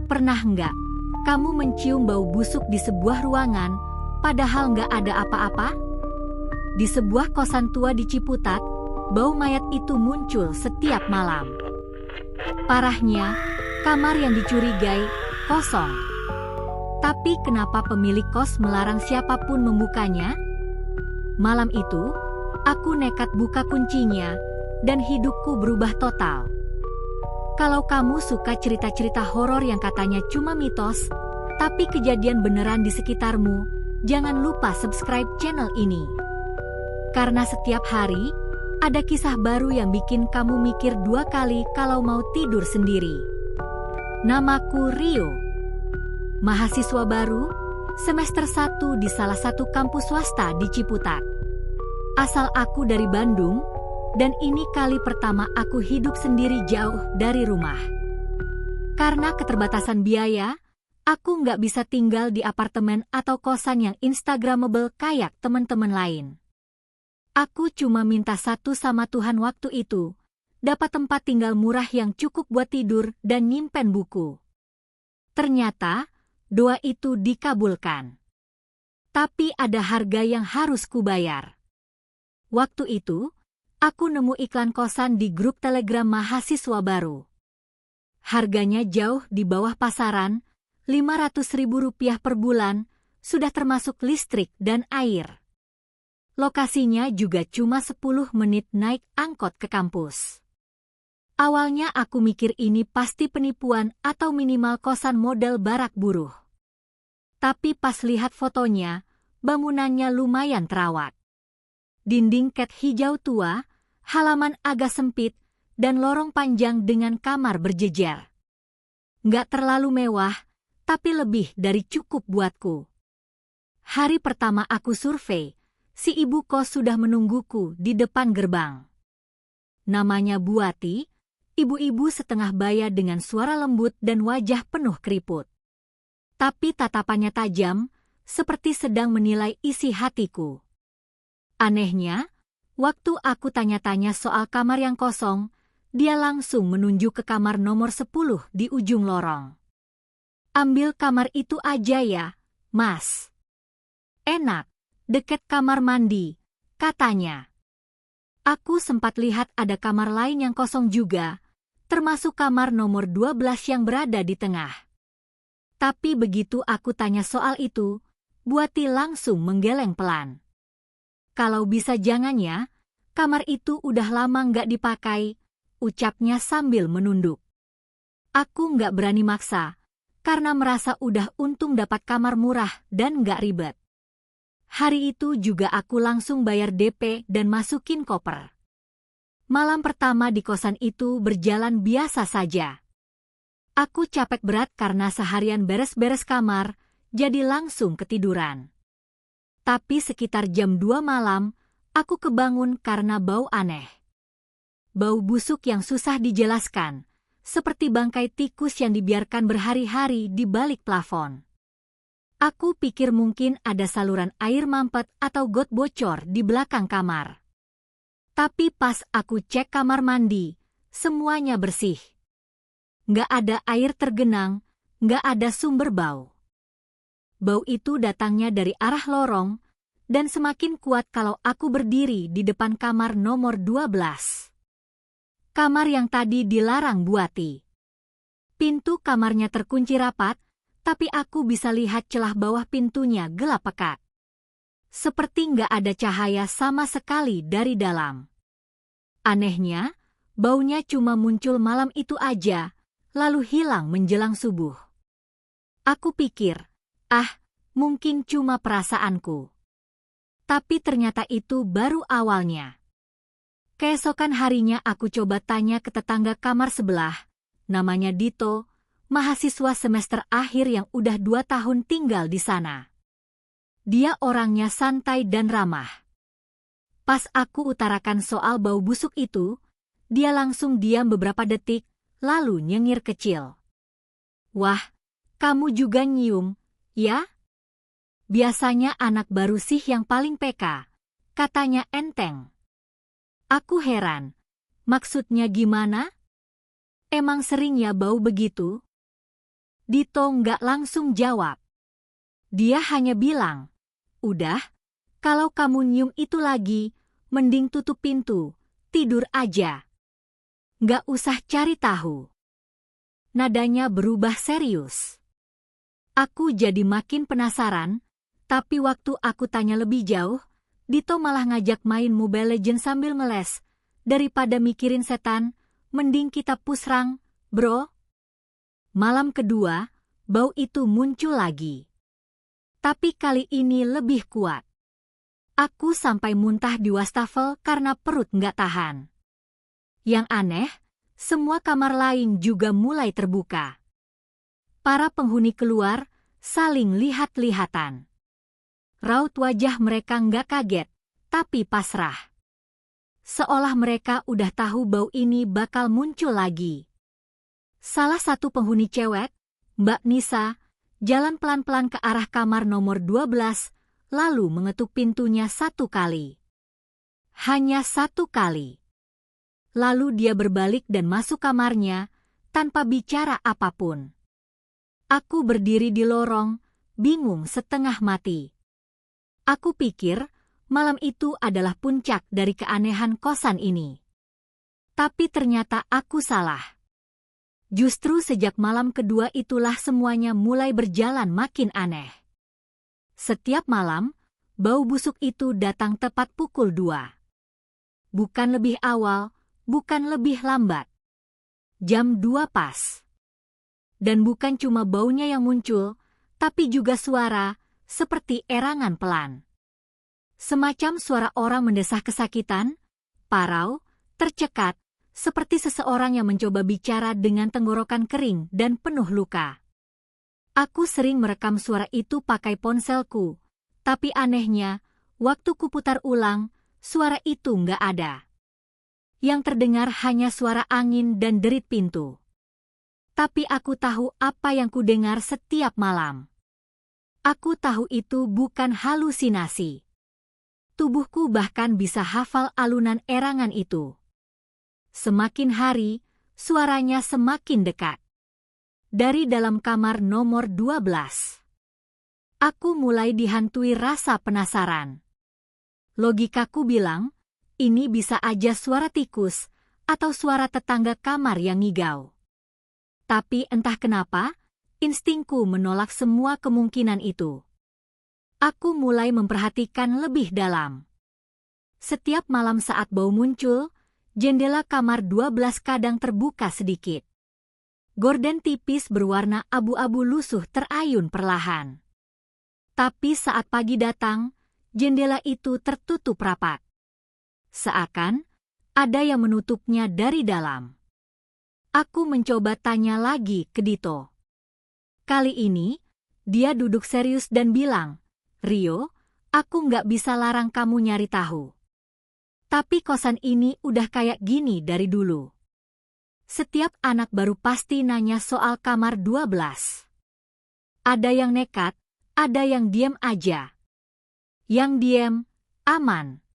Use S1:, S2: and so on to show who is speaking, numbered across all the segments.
S1: Pernah nggak kamu mencium bau busuk di sebuah ruangan, padahal nggak ada apa-apa? Di sebuah kosan tua di Ciputat, bau mayat itu muncul setiap malam. Parahnya, kamar yang dicurigai kosong. Tapi kenapa pemilik kos melarang siapapun membukanya? Malam itu, aku nekat buka kuncinya, dan hidupku berubah total. Kalau kamu suka cerita-cerita horor yang katanya cuma mitos, tapi kejadian beneran di sekitarmu, jangan lupa subscribe channel ini. Karena setiap hari, ada kisah baru yang bikin kamu mikir dua kali kalau mau tidur sendiri. Namaku Rio. Mahasiswa baru, semester 1 di salah satu kampus swasta di Ciputat. Asal aku dari Bandung, dan ini kali pertama aku hidup sendiri jauh dari rumah. Karena keterbatasan biaya, aku nggak bisa tinggal di apartemen atau kosan yang instagramable kayak teman-teman lain. Aku cuma minta satu sama Tuhan waktu itu, dapat tempat tinggal murah yang cukup buat tidur dan nyimpen buku. Ternyata, doa itu dikabulkan. Tapi ada harga yang harus kubayar. Waktu itu, aku nemu iklan kosan di grup Telegram mahasiswa baru. Harganya jauh di bawah pasaran, Rp500.000 per bulan, sudah termasuk listrik dan air. Lokasinya juga cuma 10 menit naik angkot ke kampus. Awalnya aku mikir ini pasti penipuan atau minimal kosan model barak buruh. Tapi pas lihat fotonya, bangunannya lumayan terawat. Dinding cat hijau tua, halaman agak sempit, dan lorong panjang dengan kamar berjejer. Nggak terlalu mewah, tapi lebih dari cukup buatku. Hari pertama aku survei, si ibu kos sudah menungguku di depan gerbang. Namanya Bu Ati, ibu-ibu setengah baya dengan suara lembut dan wajah penuh keriput. Tapi tatapannya tajam, seperti sedang menilai isi hatiku. Anehnya, waktu aku tanya-tanya soal kamar yang kosong, dia langsung menunjuk ke kamar nomor 10 di ujung lorong. Ambil kamar itu aja ya, Mas. Enak, deket kamar mandi, katanya. Aku sempat lihat ada kamar lain yang kosong juga, termasuk kamar nomor 12 yang berada di tengah. Tapi begitu aku tanya soal itu, Bu Ati langsung menggeleng pelan. Kalau bisa jangan ya, kamar itu udah lama nggak dipakai, ucapnya sambil menunduk. Aku nggak berani maksa, karena merasa udah untung dapat kamar murah dan nggak ribet. Hari itu juga aku langsung bayar DP dan masukin koper. Malam pertama di kosan itu berjalan biasa saja. Aku capek berat karena seharian beres-beres kamar, jadi langsung ketiduran. Tapi sekitar jam 2 malam, aku kebangun karena bau aneh. Bau busuk yang susah dijelaskan, seperti bangkai tikus yang dibiarkan berhari-hari di balik plafon. Aku pikir mungkin ada saluran air mampet atau got bocor di belakang kamar. Tapi pas aku cek kamar mandi, semuanya bersih. Nggak ada air tergenang, nggak ada sumber bau. Bau itu datangnya dari arah lorong, dan semakin kuat kalau aku berdiri di depan kamar nomor 12. Kamar yang tadi dilarang Bu Ati. Pintu kamarnya terkunci rapat, tapi aku bisa lihat celah bawah pintunya gelap pekat. Seperti nggak ada cahaya sama sekali dari dalam. Anehnya, baunya cuma muncul malam itu aja, lalu hilang menjelang subuh. Aku pikir, mungkin cuma perasaanku. Tapi ternyata itu baru awalnya. Keesokan harinya aku coba tanya ke tetangga kamar sebelah, namanya Dito, mahasiswa semester akhir yang udah 2 tahun tinggal di sana. Dia orangnya santai dan ramah. Pas aku utarakan soal bau busuk itu, dia langsung diam beberapa detik, lalu nyengir kecil. Wah, kamu juga nyium, ya? Biasanya anak baru sih yang paling peka, katanya enteng. Aku heran, maksudnya gimana? Emang sering ya bau begitu? Dito nggak langsung jawab. Dia hanya bilang, "Udah, kalau kamu nyium itu lagi, mending tutup pintu, tidur aja. Nggak usah cari tahu." Nadanya berubah serius. Aku jadi makin penasaran, tapi waktu aku tanya lebih jauh, Dito malah ngajak main Mobile Legends sambil ngeles. Daripada mikirin setan, mending kita push rank, bro. Malam kedua, bau itu muncul lagi. Tapi kali ini lebih kuat. Aku sampai muntah di wastafel karena perut nggak tahan. Yang aneh, semua kamar lain juga mulai terbuka. Para penghuni keluar, saling lihat-lihatan. Raut wajah mereka nggak kaget, tapi pasrah. Seolah mereka udah tahu bau ini bakal muncul lagi. Salah satu penghuni cewek, Mbak Nisa, jalan pelan-pelan ke arah kamar nomor 12, lalu mengetuk pintunya 1 kali. Hanya 1 kali. Lalu dia berbalik dan masuk kamarnya, tanpa bicara apapun. Aku berdiri di lorong, bingung setengah mati. Aku pikir malam itu adalah puncak dari keanehan kosan ini. Tapi ternyata aku salah. Justru sejak malam kedua itulah semuanya mulai berjalan makin aneh. Setiap malam, bau busuk itu datang tepat pukul 2. Bukan lebih awal, bukan lebih lambat. Jam 2 pas. Dan bukan cuma baunya yang muncul, tapi juga suara, seperti erangan pelan. Semacam suara orang mendesah kesakitan, parau, tercekat, seperti seseorang yang mencoba bicara dengan tenggorokan kering dan penuh luka. Aku sering merekam suara itu pakai ponselku, tapi anehnya, waktu kuputar ulang, suara itu nggak ada. Yang terdengar hanya suara angin dan derit pintu. Tapi aku tahu apa yang kudengar setiap malam. Aku tahu itu bukan halusinasi. Tubuhku bahkan bisa hafal alunan erangan itu. Semakin hari, suaranya semakin dekat. Dari dalam kamar nomor 12. Aku mulai dihantui rasa penasaran. Logikaku bilang, ini bisa aja suara tikus atau suara tetangga kamar yang ngigau. Tapi entah kenapa, instingku menolak semua kemungkinan itu. Aku mulai memperhatikan lebih dalam. Setiap malam saat bau muncul, jendela kamar 12 kadang terbuka sedikit. Gorden tipis berwarna abu-abu lusuh terayun perlahan. Tapi saat pagi datang, jendela itu tertutup rapat. Seakan ada yang menutupnya dari dalam. Aku mencoba tanya lagi ke Dito. Kali ini, dia duduk serius dan bilang, "Rio, aku nggak bisa larang kamu nyari tahu. Tapi kosan ini udah kayak gini dari dulu. Setiap anak baru pasti nanya soal kamar 12. Ada yang nekat, ada yang diam aja. Yang diam, aman.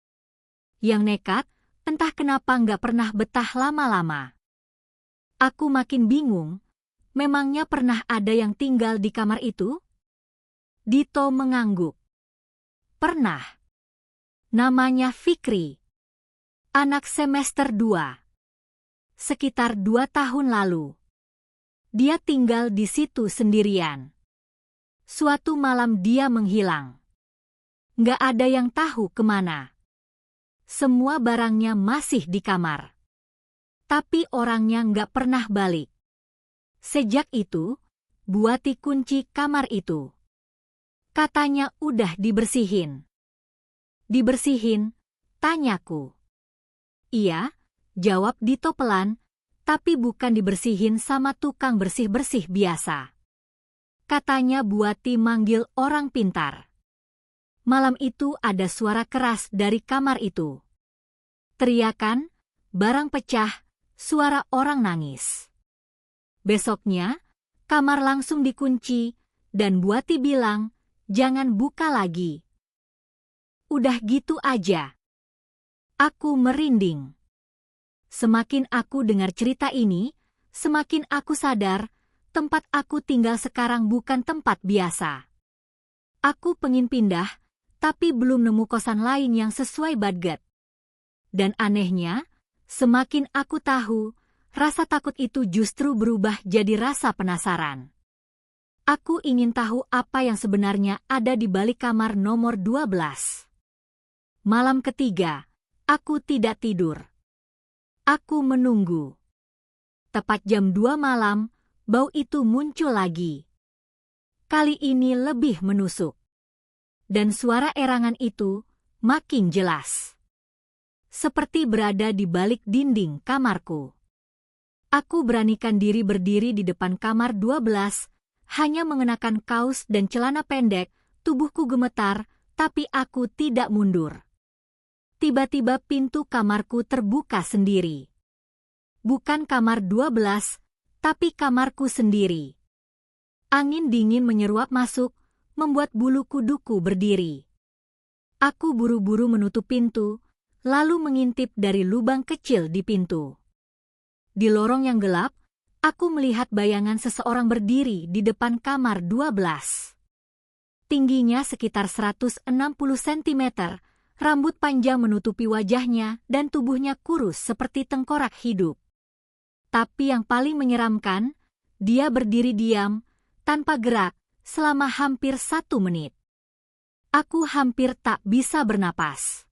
S1: Yang nekat, entah kenapa nggak pernah betah lama-lama." Aku makin bingung, memangnya pernah ada yang tinggal di kamar itu? Dito mengangguk. Pernah. Namanya Fikri. Anak semester 2. Sekitar 2 tahun lalu. Dia tinggal di situ sendirian. Suatu malam dia menghilang. Nggak ada yang tahu kemana. Semua barangnya masih di kamar. Tapi orangnya nggak pernah balik. Sejak itu, Buati kunci kamar itu. Katanya udah dibersihin. Dibersihin, tanyaku. Iya, jawab Dito pelan, tapi bukan dibersihin sama tukang bersih-bersih biasa. Katanya Buati manggil orang pintar. Malam itu ada suara keras dari kamar itu. Teriakan, barang pecah, suara orang nangis. Besoknya, kamar langsung dikunci, dan Buati bilang, jangan buka lagi. Udah gitu aja. Aku merinding. Semakin aku dengar cerita ini, semakin aku sadar, tempat aku tinggal sekarang bukan tempat biasa. Aku pengen pindah, tapi belum nemu kosan lain yang sesuai budget. Dan anehnya, semakin aku tahu, rasa takut itu justru berubah jadi rasa penasaran. Aku ingin tahu apa yang sebenarnya ada di balik kamar nomor 12. Malam ketiga, aku tidak tidur. Aku menunggu. Tepat jam 2 malam, bau itu muncul lagi. Kali ini lebih menusuk. Dan suara erangan itu makin jelas. Seperti berada di balik dinding kamarku. Aku beranikan diri berdiri di depan kamar 12, hanya mengenakan kaos dan celana pendek, tubuhku gemetar, tapi aku tidak mundur. Tiba-tiba pintu kamarku terbuka sendiri. Bukan kamar 12, tapi kamarku sendiri. Angin dingin menyeruap masuk, membuat bulu kuduku berdiri. Aku buru-buru menutup pintu, lalu mengintip dari lubang kecil di pintu. Di lorong yang gelap, aku melihat bayangan seseorang berdiri di depan kamar 12. Tingginya sekitar 160 cm, rambut panjang menutupi wajahnya dan tubuhnya kurus seperti tengkorak hidup. Tapi yang paling menyeramkan, dia berdiri diam, tanpa gerak, selama hampir 1 menit. Aku hampir tak bisa bernapas.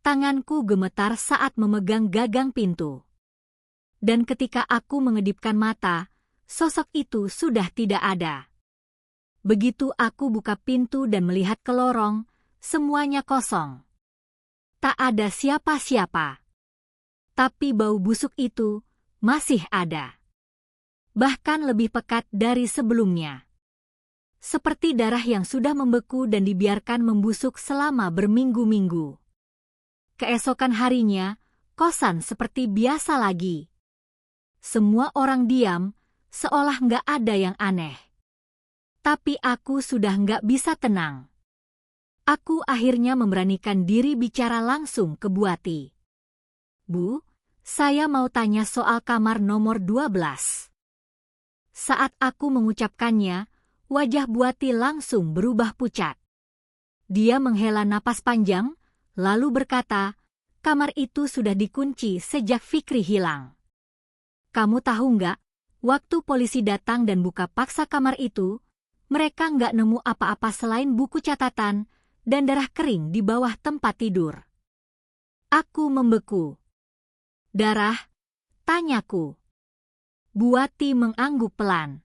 S1: Tanganku gemetar saat memegang gagang pintu. Dan ketika aku mengedipkan mata, sosok itu sudah tidak ada. Begitu aku buka pintu dan melihat ke lorong, semuanya kosong. Tak ada siapa-siapa. Tapi bau busuk itu masih ada. Bahkan lebih pekat dari sebelumnya. Seperti darah yang sudah membeku dan dibiarkan membusuk selama berminggu-minggu. Keesokan harinya, kosan seperti biasa lagi. Semua orang diam, seolah nggak ada yang aneh. Tapi aku sudah nggak bisa tenang. Aku akhirnya memberanikan diri bicara langsung ke Bu Ati. Bu, saya mau tanya soal kamar nomor 12. Saat aku mengucapkannya, wajah Bu Ati langsung berubah pucat. Dia menghela napas panjang, lalu berkata, kamar itu sudah dikunci sejak Fikri hilang. Kamu tahu nggak, waktu polisi datang dan buka paksa kamar itu, mereka nggak nemu apa-apa selain buku catatan dan darah kering di bawah tempat tidur. Aku membeku. Darah? Tanyaku. Bu Ati mengangguk pelan.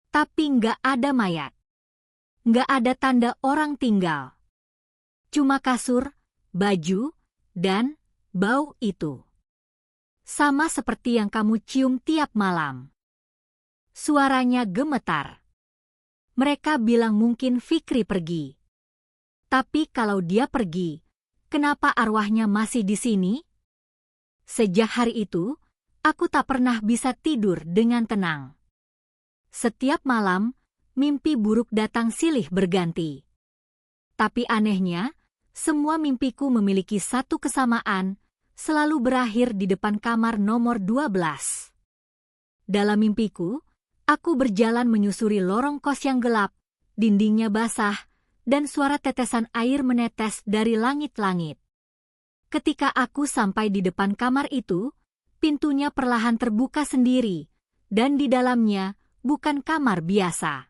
S1: Tapi nggak ada mayat. Nggak ada tanda orang tinggal. Cuma kasur, baju, dan bau itu. Sama seperti yang kamu cium tiap malam. Suaranya gemetar. Mereka bilang mungkin Fikri pergi. Tapi kalau dia pergi, kenapa arwahnya masih di sini? Sejak hari itu, aku tak pernah bisa tidur dengan tenang. Setiap malam, mimpi buruk datang silih berganti. Tapi anehnya, semua mimpiku memiliki satu kesamaan, selalu berakhir di depan kamar nomor 12. Dalam mimpiku, aku berjalan menyusuri lorong kos yang gelap, dindingnya basah, dan suara tetesan air menetes dari langit-langit. Ketika aku sampai di depan kamar itu, pintunya perlahan terbuka sendiri, dan di dalamnya bukan kamar biasa.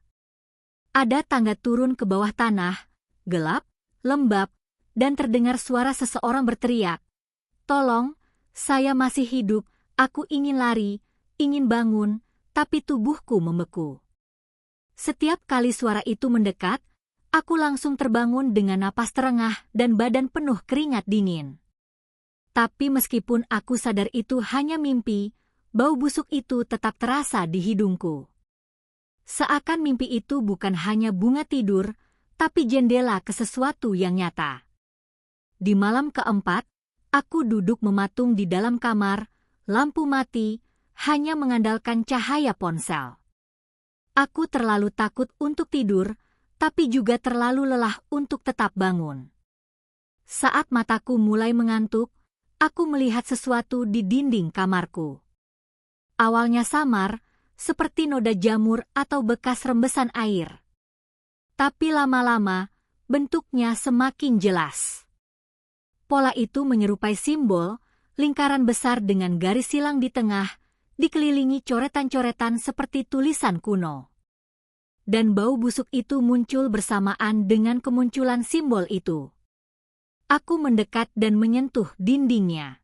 S1: Ada tangga turun ke bawah tanah, gelap, lembab, dan terdengar suara seseorang berteriak, "Tolong, saya masih hidup, aku ingin lari, ingin bangun, tapi tubuhku membeku." Setiap kali suara itu mendekat, aku langsung terbangun dengan napas terengah dan badan penuh keringat dingin. Tapi meskipun aku sadar itu hanya mimpi, bau busuk itu tetap terasa di hidungku. Seakan mimpi itu bukan hanya bunga tidur, tapi jendela ke sesuatu yang nyata. Di malam keempat, aku duduk mematung di dalam kamar, lampu mati, hanya mengandalkan cahaya ponsel. Aku terlalu takut untuk tidur, tapi juga terlalu lelah untuk tetap bangun. Saat mataku mulai mengantuk, aku melihat sesuatu di dinding kamarku. Awalnya samar, seperti noda jamur atau bekas rembesan air. Tapi lama-lama, bentuknya semakin jelas. Pola itu menyerupai simbol, lingkaran besar dengan garis silang di tengah, dikelilingi coretan-coretan seperti tulisan kuno. Dan bau busuk itu muncul bersamaan dengan kemunculan simbol itu. Aku mendekat dan menyentuh dindingnya.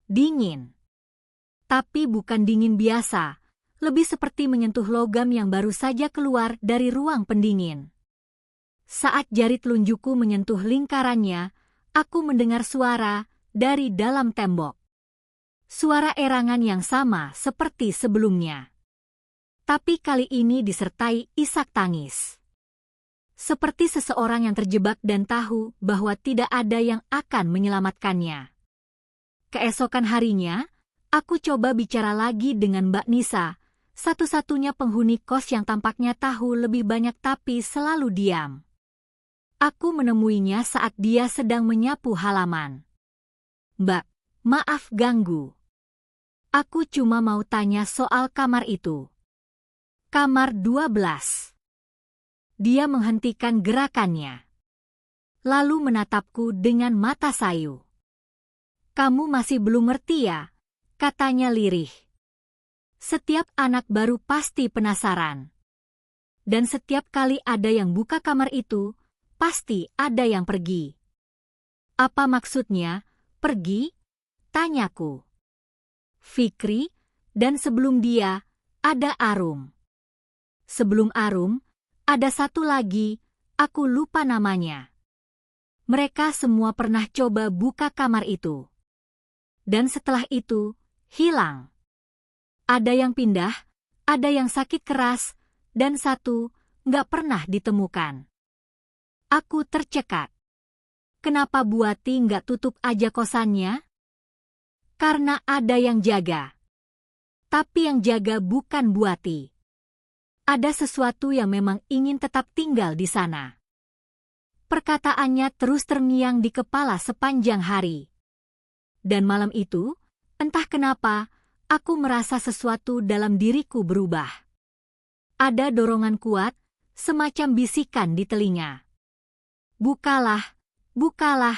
S1: Dingin. Tapi bukan dingin biasa, lebih seperti menyentuh logam yang baru saja keluar dari ruang pendingin. Saat jari telunjukku menyentuh lingkarannya, aku mendengar suara dari dalam tembok. Suara erangan yang sama seperti sebelumnya. Tapi kali ini disertai isak tangis. Seperti seseorang yang terjebak dan tahu bahwa tidak ada yang akan menyelamatkannya. Keesokan harinya, aku coba bicara lagi dengan Mbak Nisa, satu-satunya penghuni kos yang tampaknya tahu lebih banyak tapi selalu diam. Aku menemuinya saat dia sedang menyapu halaman. "Mbak, maaf ganggu. Aku cuma mau tanya soal kamar itu." "Kamar 12. Dia menghentikan gerakannya. Lalu menatapku dengan mata sayu. "Kamu masih belum ngerti ya?" katanya lirih. Setiap anak baru pasti penasaran. Dan setiap kali ada yang buka kamar itu, pasti ada yang pergi. "Apa maksudnya, pergi?" tanyaku. "Fikri, dan sebelum dia, ada Arum. Sebelum Arum, ada satu lagi, aku lupa namanya. Mereka semua pernah coba buka kamar itu. Dan setelah itu, hilang. Ada yang pindah, ada yang sakit keras, dan satu nggak pernah ditemukan." Aku tercekat. Kenapa Bu Ati nggak tutup aja kosannya? Karena ada yang jaga. Tapi yang jaga bukan Bu Ati. Ada sesuatu yang memang ingin tetap tinggal di sana. Perkataannya terus terngiang di kepala sepanjang hari. Dan malam itu, entah kenapa, aku merasa sesuatu dalam diriku berubah. Ada dorongan kuat, semacam bisikan di telinga. "Bukalah, bukalah."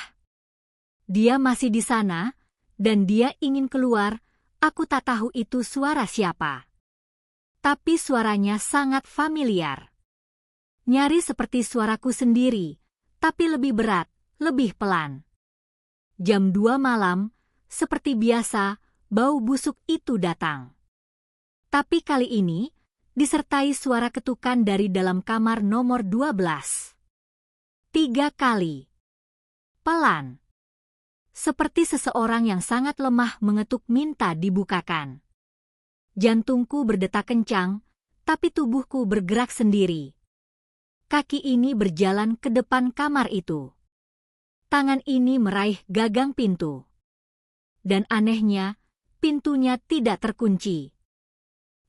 S1: Dia masih di sana, dan dia ingin keluar. Aku tak tahu itu suara siapa. Tapi suaranya sangat familiar. Nyaris seperti suaraku sendiri, tapi lebih berat, lebih pelan. Jam 2 malam, seperti biasa, bau busuk itu datang. Tapi kali ini, disertai suara ketukan dari dalam kamar nomor 12. 3 kali. Pelan. Seperti seseorang yang sangat lemah mengetuk minta dibukakan. Jantungku berdetak kencang, tapi tubuhku bergerak sendiri. Kaki ini berjalan ke depan kamar itu. Tangan ini meraih gagang pintu. Dan anehnya, pintunya tidak terkunci.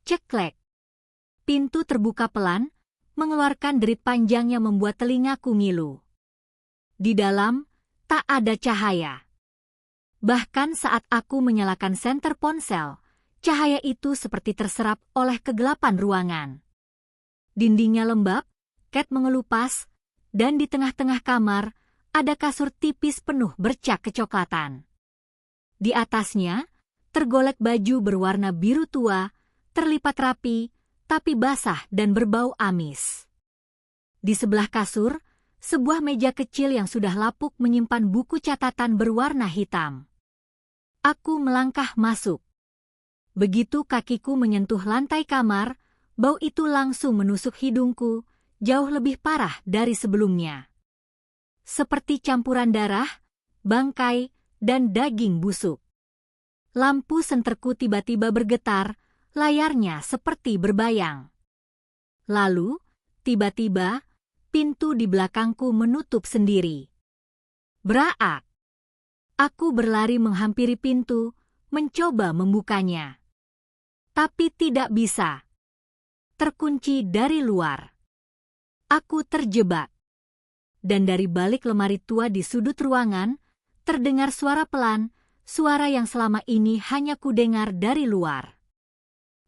S1: Ceklek. Pintu terbuka pelan, mengeluarkan derit panjang yang membuat telingaku ngilu. Di dalam, tak ada cahaya. Bahkan saat aku menyalakan senter ponsel, cahaya itu seperti terserap oleh kegelapan ruangan. Dindingnya lembab, cat mengelupas, dan di tengah-tengah kamar, ada kasur tipis penuh bercak kecoklatan. Di atasnya, tergolek baju berwarna biru tua, terlipat rapi, tapi basah dan berbau amis. Di sebelah kasur, sebuah meja kecil yang sudah lapuk menyimpan buku catatan berwarna hitam. Aku melangkah masuk. Begitu kakiku menyentuh lantai kamar, bau itu langsung menusuk hidungku, jauh lebih parah dari sebelumnya. Seperti campuran darah, bangkai, dan daging busuk. Lampu senterku tiba-tiba bergetar, layarnya seperti berbayang. Lalu, tiba-tiba, pintu di belakangku menutup sendiri. Braak! Aku berlari menghampiri pintu, mencoba membukanya. Tapi tidak bisa. Terkunci dari luar. Aku terjebak. Dan dari balik lemari tua di sudut ruangan, terdengar suara pelan, suara yang selama ini hanya kudengar dari luar.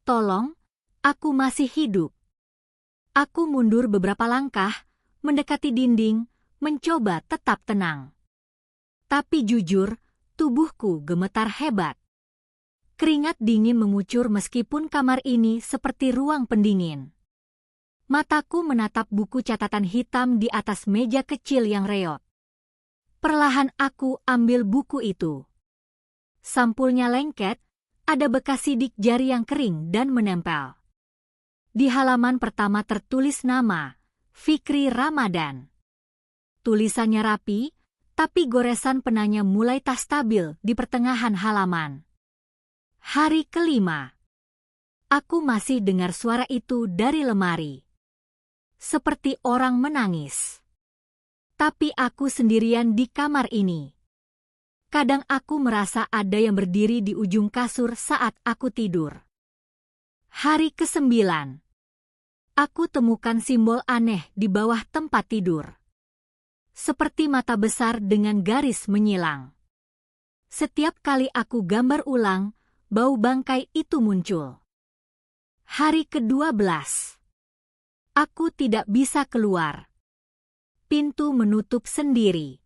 S1: "Tolong, Aku masih hidup. Aku mundur beberapa langkah, mendekati dinding, mencoba tetap tenang. Tapi jujur, tubuhku gemetar hebat. Keringat dingin mengucur meskipun kamar ini seperti ruang pendingin. Mataku menatap buku catatan hitam di atas meja kecil yang reot. Perlahan aku ambil buku itu. Sampulnya lengket, ada bekas sidik jari yang kering dan menempel. Di halaman pertama tertulis nama, Fikri Ramadan. Tulisannya rapi, tapi goresan penanya mulai tak stabil di pertengahan halaman. Hari kelima. Aku masih dengar suara itu dari lemari. Seperti orang menangis. Tapi aku sendirian di kamar ini. Kadang aku merasa ada yang berdiri di ujung kasur saat aku tidur. Hari ke-9. Aku temukan simbol aneh di bawah tempat tidur. Seperti mata besar dengan garis menyilang. Setiap kali aku gambar ulang, bau bangkai itu muncul. Hari ke-12. Aku tidak bisa keluar. Pintu menutup sendiri.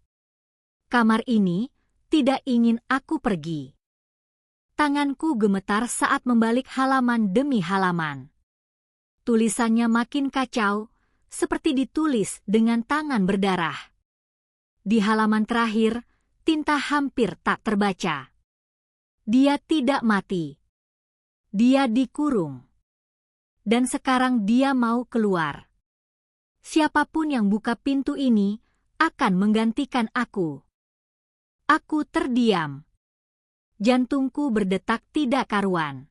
S1: Kamar ini tidak ingin aku pergi. Tanganku gemetar saat membalik halaman demi halaman. Tulisannya makin kacau, seperti ditulis dengan tangan berdarah. Di halaman terakhir, tinta hampir tak terbaca. Dia tidak mati. Dia dikurung. Dan sekarang dia mau keluar. Siapapun yang buka pintu ini akan menggantikan aku. Aku terdiam. Jantungku berdetak tidak karuan.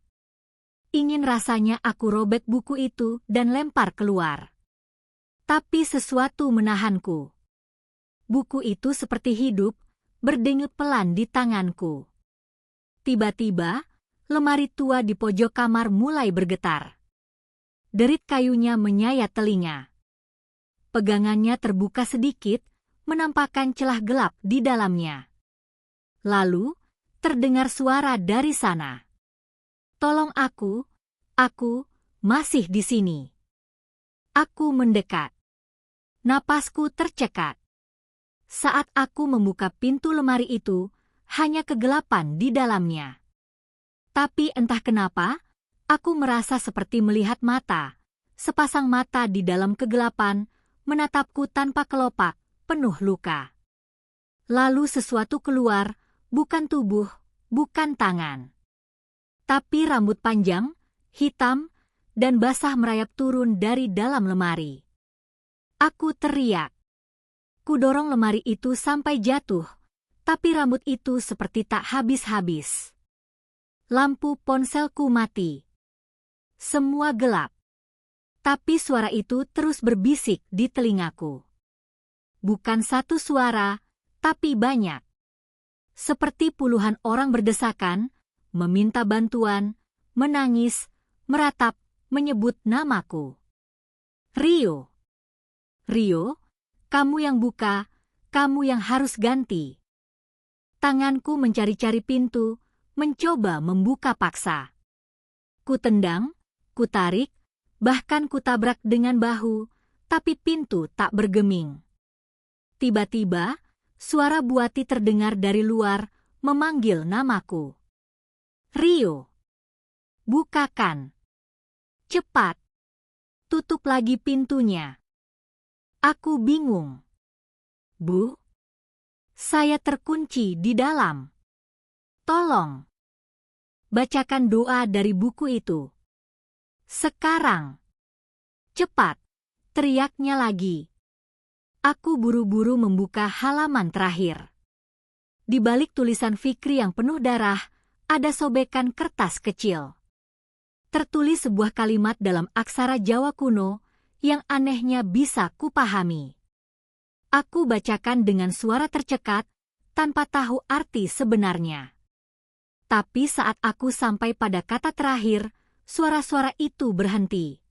S1: Ingin rasanya aku robek buku itu dan lempar keluar. Tapi sesuatu menahanku. Buku itu seperti hidup, berdenyut pelan di tanganku. Tiba-tiba, lemari tua di pojok kamar mulai bergetar. Derit kayunya menyayat telinga. Pegangannya terbuka sedikit, menampakkan celah gelap di dalamnya. Lalu, terdengar suara dari sana. Tolong aku masih di sini. Aku mendekat. Napasku tercekat. Saat aku membuka pintu lemari itu, hanya kegelapan di dalamnya. Tapi entah kenapa, aku merasa seperti melihat mata. Sepasang mata di dalam kegelapan, menatapku tanpa kelopak, penuh luka. Lalu sesuatu keluar, bukan tubuh, bukan tangan. Tapi rambut panjang, hitam, dan basah merayap turun dari dalam lemari. Aku teriak. Kudorong lemari itu sampai jatuh, tapi rambut itu seperti tak habis-habis. Lampu ponselku mati. Semua gelap. Tapi suara itu terus berbisik di telingaku. Bukan satu suara, tapi banyak. Seperti puluhan orang berdesakan, meminta bantuan, menangis, meratap, menyebut namaku. Rio. Rio, kamu yang buka, kamu yang harus ganti. Tanganku mencari-cari pintu, mencoba membuka paksa. Kutendang, kutarik, bahkan kutabrak dengan bahu, tapi pintu tak bergeming. Tiba-tiba, suara buati terdengar dari luar, memanggil namaku. Rio. Bukakan. Cepat. Tutup lagi pintunya. Aku bingung. Bu? Saya terkunci di dalam. Tolong. Bacakan doa dari buku itu. Sekarang. Cepat. Teriaknya lagi. Aku buru-buru membuka halaman terakhir. Di balik tulisan Fikri yang penuh darah, ada sobekan kertas kecil. Tertulis sebuah kalimat dalam aksara Jawa kuno yang anehnya bisa kupahami. Aku bacakan dengan suara tercekat, tanpa tahu arti sebenarnya. Tapi saat aku sampai pada kata terakhir, suara-suara itu berhenti.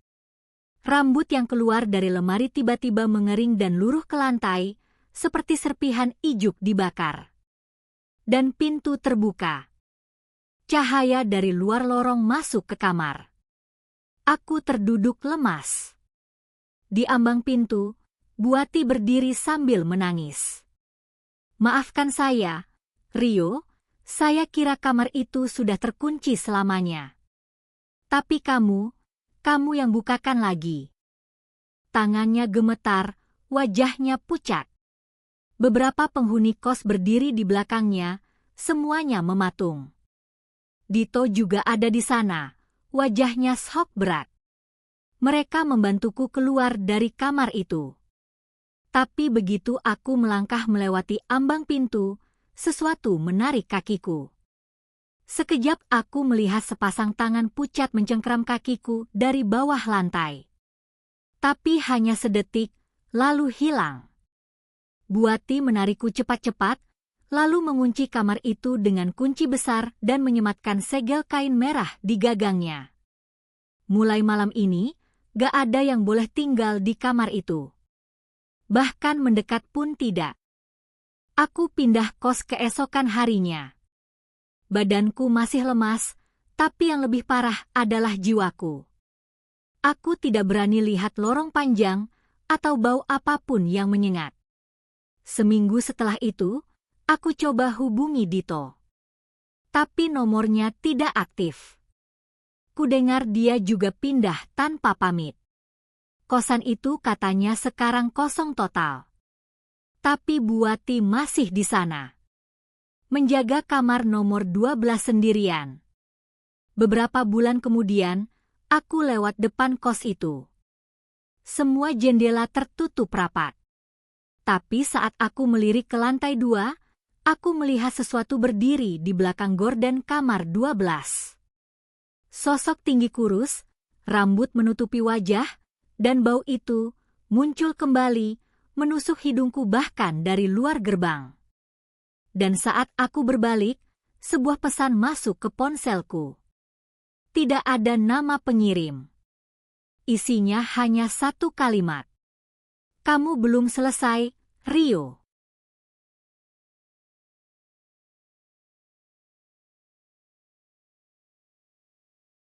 S1: Rambut yang keluar dari lemari tiba-tiba mengering dan luruh ke lantai, seperti serpihan ijuk dibakar. Dan pintu terbuka. Cahaya dari luar lorong masuk ke kamar. Aku terduduk lemas. Di ambang pintu, Buati berdiri sambil menangis. Maafkan saya, Rio, saya kira kamar itu sudah terkunci selamanya. Tapi kamu yang bukakan lagi. Tangannya gemetar, wajahnya pucat. Beberapa penghuni kos berdiri di belakangnya, semuanya mematung. Dito juga ada di sana, wajahnya shock berat. Mereka membantuku keluar dari kamar itu. Tapi begitu aku melangkah melewati ambang pintu, sesuatu menarik kakiku. Sekejap aku melihat sepasang tangan pucat mencengkeram kakiku dari bawah lantai. Tapi hanya sedetik, lalu hilang. Buati menarikku cepat-cepat, lalu mengunci kamar itu dengan kunci besar dan menyematkan segel kain merah di gagangnya. Mulai malam ini, gak ada yang boleh tinggal di kamar itu. Bahkan mendekat pun tidak. Aku pindah kos keesokan harinya. Badanku masih lemas, tapi yang lebih parah adalah jiwaku. Aku tidak berani lihat lorong panjang atau bau apapun yang menyengat. Seminggu setelah itu, aku coba hubungi Dito. Tapi nomornya tidak aktif. Kudengar dia juga pindah tanpa pamit. Kosan itu katanya sekarang kosong total. Tapi Buati masih di sana. Menjaga kamar nomor 12 sendirian. Beberapa bulan kemudian, aku lewat depan kos itu. Semua jendela tertutup rapat. Tapi saat aku melirik ke lantai 2, aku melihat sesuatu berdiri di belakang gorden kamar 12. Sosok tinggi kurus, rambut menutupi wajah, dan bau itu muncul kembali, menusuk hidungku bahkan dari luar gerbang. Dan saat aku berbalik, sebuah pesan masuk ke ponselku. Tidak ada nama pengirim. Isinya hanya satu kalimat. Kamu belum selesai, Rio.